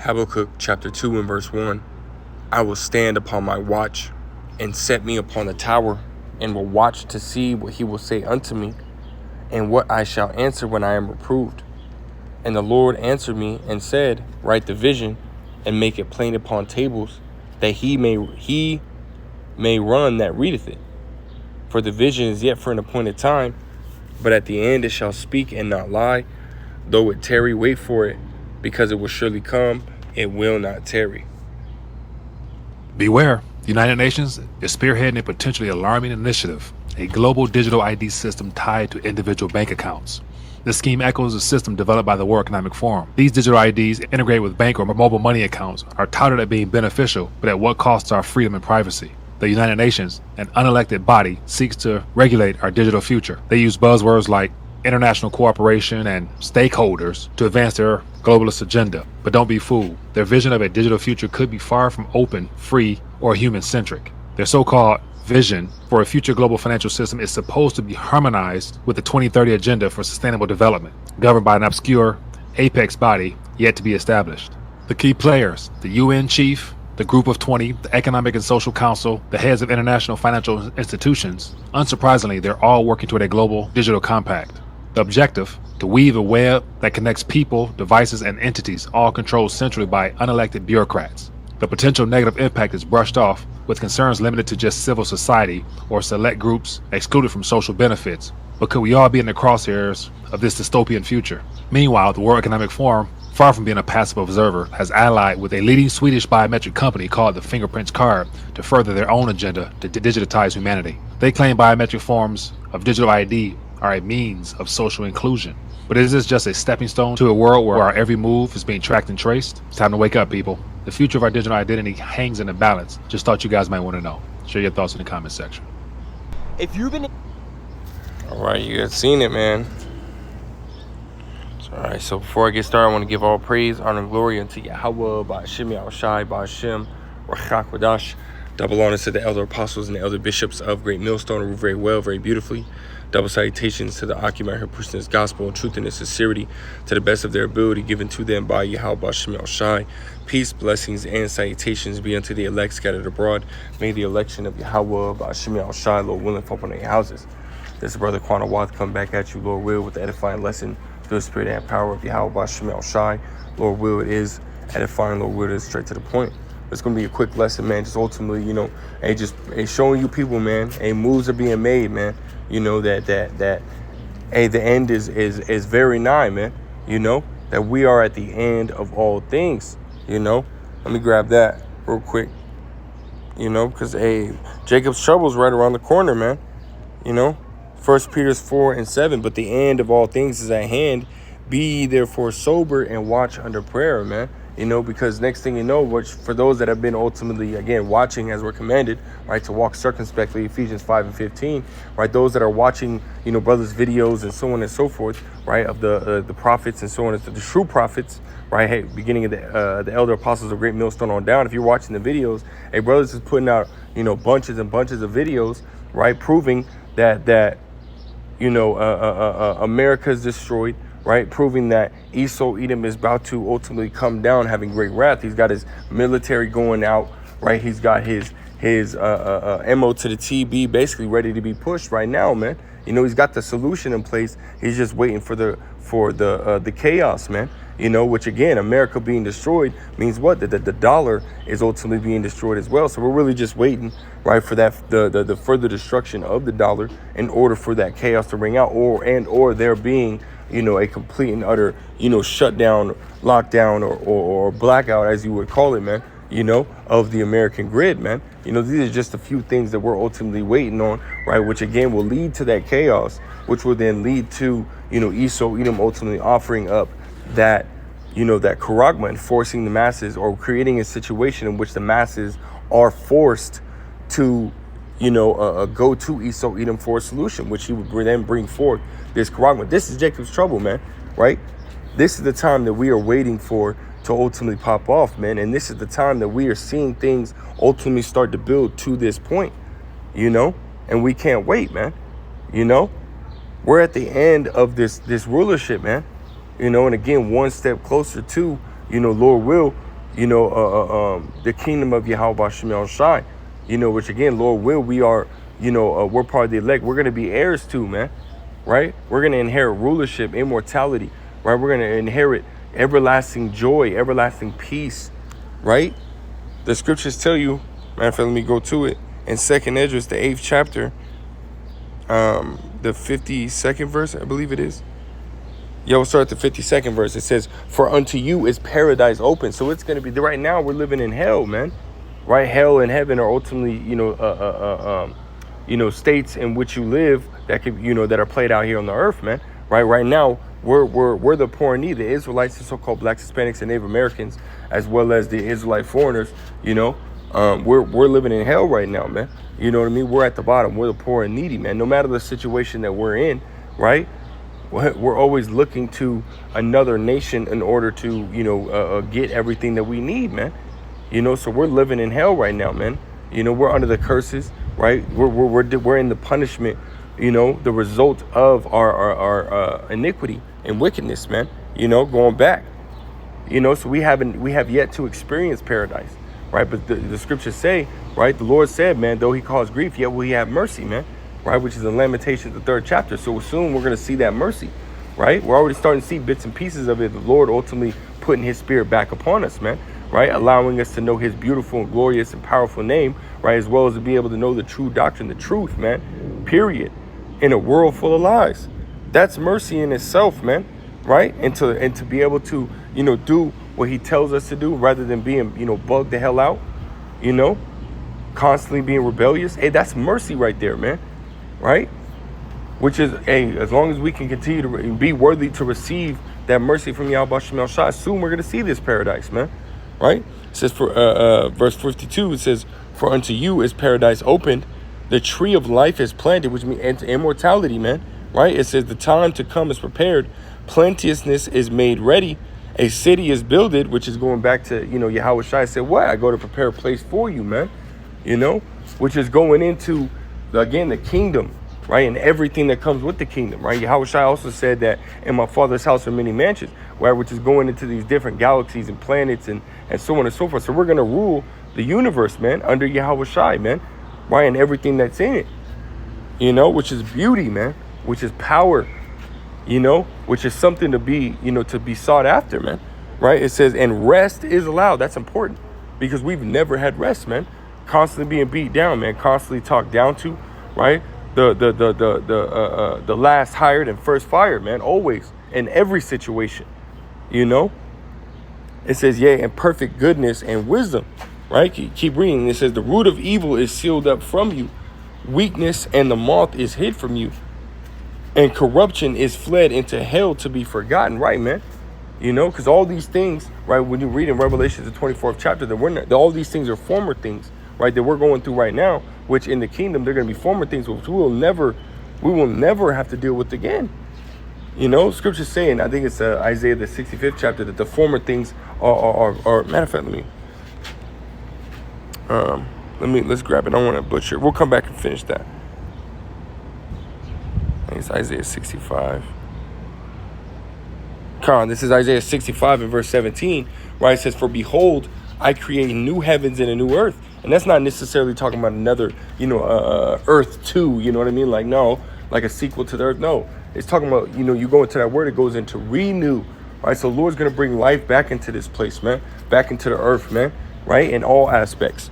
Habakkuk chapter 2 and verse 1. I will stand upon my watch and set me upon the tower, and will watch to see what he will say unto me, and what I shall answer when I am reproved. And the Lord answered me and said, write the vision and make it plain upon tables, that he may run that readeth it. For the vision is yet for an appointed time, but at the end it shall speak and not lie. Though it tarry, wait for it, because it will surely come, it will not tarry. Beware, the United Nations is spearheading a potentially alarming initiative, a global digital ID system tied to individual bank accounts. This scheme echoes a system developed by the World Economic Forum. These digital IDs, integrated with bank or mobile money accounts, are touted as being beneficial, but at what cost to our freedom and privacy? The United Nations, an unelected body, seeks to regulate our digital future. They use buzzwords like international cooperation and stakeholders to advance their globalist agenda. But don't be fooled. Their vision of a digital future could be far from open, free, or human-centric. Their so-called vision for a future global financial system is supposed to be harmonized with the 2030 Agenda for Sustainable Development, governed by an obscure apex body yet to be established. The key players, the UN chief, the Group of 20, the Economic and Social Council, the heads of international financial institutions, unsurprisingly, they're all working toward a global digital compact. The objective, to weave a web that connects people, devices, and entities, all controlled centrally by unelected bureaucrats. The potential negative impact is brushed off, with concerns limited to just civil society or select groups excluded from social benefits. But could we all be in the crosshairs of this dystopian future? Meanwhile, the World Economic Forum, far from being a passive observer, has allied with a leading Swedish biometric company called the Fingerprints Card to further their own agenda to digitize humanity. They claim biometric forms of digital ID are a means of social inclusion. But is this just a stepping stone to a world where our every move is being tracked and traced? It's time to wake up, people. The future of our digital identity hangs in the balance. Just thought you guys might want to know. Share your thoughts in the comment section. If you've been... All right, you guys seen it, man. All right, so before I get started, I want to give all praise, honor, and glory unto Yahweh, Ba'ashem Yahushai, Ba'ashem Rachak Wadash. Double honors to the elder apostles and the elder bishops of Great Millstone, who rule very well, very beautifully. Double salutations to the occupant here preaching this gospel in truth and in sincerity to the best of their ability given to them by Yahweh Ba'ashem Yahushai. Peace, blessings, and salutations be unto the elect scattered abroad. May the election of Yahweh Ba'ashem Yahushai, Lord willing, fall upon their houses. This is Brother Quana Wath come back at you, Lord will, with the edifying lesson through the spirit and power of Yahweh Ba'ashem Yahushai. Lord will, it is edifying. Lord will, it is straight to the point. It's going to be a quick lesson, man. Just ultimately, showing you people, man, moves are being made, man. That the end is very nigh, man. That we are at the end of all things, Let me grab that real quick, because, Jacob's trouble is right around the corner, man. 1 Peter 4:7, but the end of all things is at hand. Be ye therefore sober and watch under prayer, man. Because next thing you know, which for those that have been ultimately, again, watching as we're commanded, right, to walk circumspectly, Ephesians 5:15, right, those that are watching, brothers' videos and so on and so forth, right, of the prophets and so on, the true prophets, right, hey, beginning of the elder apostles of Great Millstone on down, if you're watching the videos, hey, brothers is putting out, bunches and bunches of videos, right, proving that America's destroyed, right, proving that Esau Edom is about to ultimately come down, having great wrath. He's got his military going out, right? He's got his MO to the TB basically ready to be pushed right now, man. He's got the solution in place. He's just waiting for the chaos, man. Which again, America being destroyed means what? That the dollar is ultimately being destroyed as well. So we're really just waiting, right, for that the further destruction of the dollar in order for that chaos to ring out, or there being a complete and utter, shutdown, lockdown, or blackout, as you would call it, man, of the American grid, man. These are just a few things that we're ultimately waiting on, right, which again will lead to that chaos, which will then lead to, Esau Edom ultimately offering up that, that charagma and forcing the masses, or creating a situation in which the masses are forced to, go to Esau Edom for a solution, which he would then bring forth this charagma. This is Jacob's trouble, man, right? This is the time that we are waiting for to ultimately pop off, man. And this is the time that we are seeing things ultimately start to build to this point, and we can't wait, man. We're at the end of this rulership, man. And again, one step closer to, Lord will, the kingdom of Yahweh Shemel Shai, which again, Lord will, we are, we're part of the elect. We're going to be heirs too, man, right? We're going to inherit rulership, immortality, right? We're going to inherit everlasting joy, everlasting peace, right? The scriptures tell you, matter of fact, let me go to it. In 2nd Esdras, the 8th chapter, the 52nd verse, I believe it is. Yeah, we'll start at the 52nd verse. It says, for unto you is paradise open. So it's going to be, right now we're living in hell, man. Right? Hell and heaven are ultimately, states in which you live that could, that are played out here on the earth, man. Right now, we're the poor and needy. The Israelites, the so-called blacks, Hispanics, and Native Americans, as well as the Israelite foreigners, we're living in hell right now, man. You know what I mean? We're at the bottom. We're the poor and needy, man. No matter the situation that we're in, right? We're always looking to another nation in order to, get everything that we need, man. So we're living in hell right now, man. We're under the curses, right? We're in the punishment, the result of our iniquity and wickedness, man. Going back, so we have yet to experience paradise, right? But the scriptures say, right? The Lord said, man, though he caused grief, yet will he have mercy, man. Right, which is in Lamentations, the 3rd chapter. So soon we're going to see that mercy, right? We're already starting to see bits and pieces of it. The Lord ultimately putting his spirit back upon us, man, right? Allowing us to know his beautiful and glorious and powerful name, right? As well as to be able to know the true doctrine, the truth, man, period, in a world full of lies. That's mercy in itself, man, right? And to be able to, do what he tells us to do rather than being, bugged the hell out, constantly being rebellious. Hey, that's mercy right there, man. Right? Which is, as long as we can continue to be worthy to receive that mercy from Yahweh Shemel Shai, soon we're going to see this paradise, man. Right? It says for verse 52, it says, for unto you is paradise opened, the tree of life is planted, which means immortality, man. Right? It says the time to come is prepared, plenteousness is made ready, a city is builded, which is going back to, Yahweh Shai said, what? I go to prepare a place for you, man. Which is going into, again, the kingdom, right? And everything that comes with the kingdom, right? Yahweh Shai also said that in my father's house are many mansions, right? Which is going into these different galaxies and planets and so on and so forth. So we're going to rule the universe, man, under Yahweh Shai, man, right? And everything that's in it, which is beauty, man, which is power, which is something to be, to be sought after, man, right? It says, and rest is allowed. That's important because we've never had rest, man. Constantly being beat down, man, constantly talked down to, right? The last hired and first fired, man, always in every situation, It says, yea, and perfect goodness and wisdom, right? Keep reading. It says, the root of evil is sealed up from you, weakness and the moth is hid from you, and corruption is fled into hell to be forgotten, right, man? Because all these things, right, when you read in Revelation, the 24th chapter, all these things are former things, right, that we're going through right now, which in the kingdom, they're going to be former things, which we will never have to deal with again. Scripture's saying, I think it's Isaiah, the 65th chapter, that the former things are matter of fact, let's grab it. I don't want to butcher it. We'll come back and finish that. I think it's Isaiah 65. This is Isaiah 65 and verse 17, where it says, for behold, I create new heavens and a new earth. And that's not necessarily talking about another, earth 2, you know what I mean? Like, no, like a sequel to the earth. No, it's talking about, you go into that word, it goes into renew. Right? So the Lord's going to bring life back into this place, man, back into the earth, man, right? In all aspects,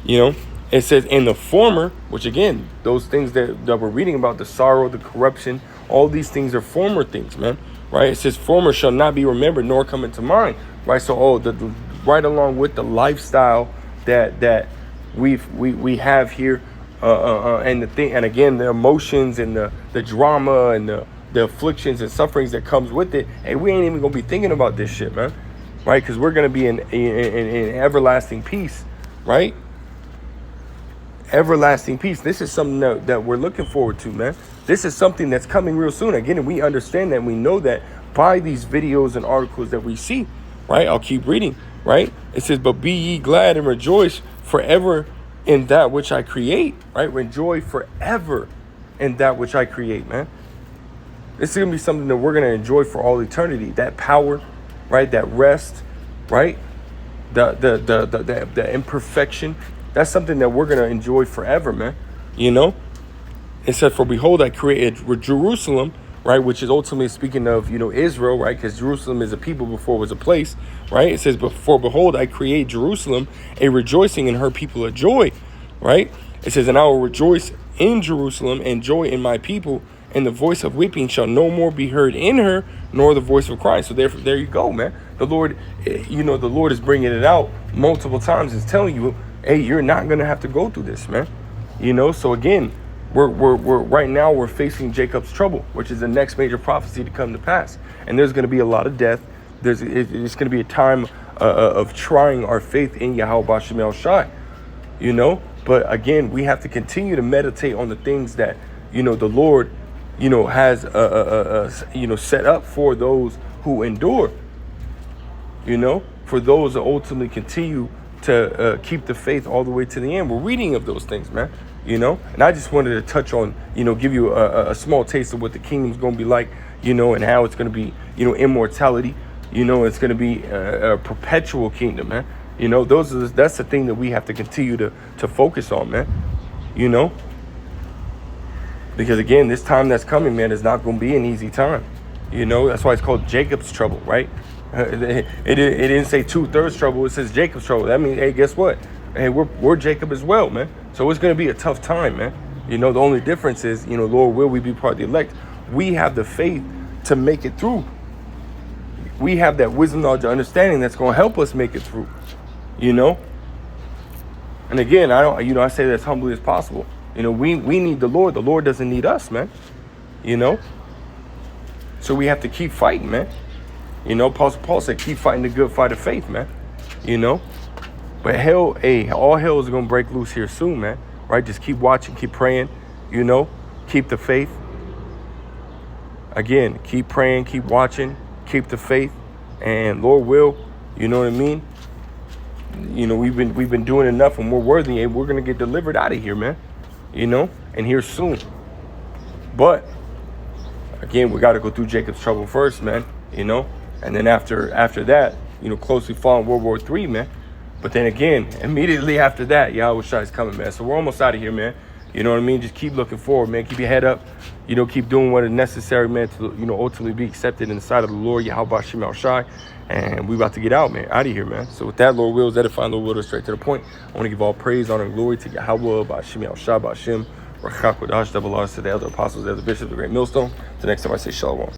It says in the former, which again, those things that we're reading about, the sorrow, the corruption, all these things are former things, man. Right? It says former shall not be remembered nor come into mind. Right? So, right along with the lifestyle that we have here, and the thing, and again, the emotions and the drama and the afflictions and sufferings that comes with it. Hey, we ain't even gonna be thinking about this shit, man. Right? Because we're gonna be in everlasting peace, right? Everlasting peace. This is something that we're looking forward to, man. This is something that's coming real soon. Again, and we understand that, and we know that by these videos and articles that we see, right? I'll keep reading, right? It says, but be ye glad and rejoice forever in that which I create, right? Rejoice forever in that which I create, man. This is going to be something that we're going to enjoy for all eternity. That power, right? That rest, right? the imperfection, that's something that we're going to enjoy forever, man. You know, it said, for behold, I created Jerusalem, right, which is ultimately speaking of, Israel, right, because Jerusalem is a people before it was a place, right? It says, for behold, I create Jerusalem a rejoicing, and her people a joy, right? It says, and I will rejoice in Jerusalem and joy in my people, and the voice of weeping shall no more be heard in her, nor the voice of crying. So therefore, there you go, man. The Lord, the Lord is bringing it out multiple times. Is telling you, hey, you're not going to have to go through this, man. So again, we're right now we're facing Jacob's trouble, which is the next major prophecy to come to pass. And there's going to be a lot of death. It's going to be a time of trying our faith in Yahweh B'Shem El Shai, But again, we have to continue to meditate on the things that, the Lord, has, set up for those who endure, for those that ultimately continue to keep the faith all the way to the end. We're reading of those things, man, and I just wanted to touch on, give you a small taste of what the kingdom's going to be like, and how it's going to be, immortality, it's going to be a perpetual kingdom, man. That's the thing that we have to continue to focus on, man, because again, this time that's coming, man, is not going to be an easy time. That's why it's called Jacob's trouble, right? It didn't say 2/3 trouble. It says Jacob's trouble. That means, hey, guess what? Hey, we're Jacob as well, man. So it's going to be a tough time, man. The only difference is, Lord, will we be part of the elect? We have the faith to make it through. We have that wisdom, knowledge, and understanding that's going to help us make it through, And again, I say that as humbly as possible. We need the Lord. The Lord doesn't need us, man. So we have to keep fighting, man. Apostle Paul said, keep fighting the good fight of faith, man. But all hell is going to break loose here soon, man. Right? Just keep watching, keep praying, keep the faith. Again, keep praying, keep watching, keep the faith. And Lord will, you know what I mean? We've been doing enough, and we're worthy, and we're going to get delivered out of here, man. And here soon. But again, we got to go through Jacob's trouble first, man, and then after that, closely following World War III, man. But then again, immediately after that, Yahweh Shai is coming, man. So we're almost out of here, man. You know what I mean? Just keep looking forward, man. Keep your head up. Keep doing what is necessary, man, to, ultimately be accepted in the sight of the Lord, Yahweh B'Shem El Shai. And we about to get out, man, out of here, man. So with that, Lord wills, edifying, Lord will, straight to the point. I want to give all praise, honor, and glory to Yahweh B'Shem El Shai, B'Shem, Rachak Kodash, double honors to the elder apostles, the elder bishops, the great millstone. The next time I say shalom.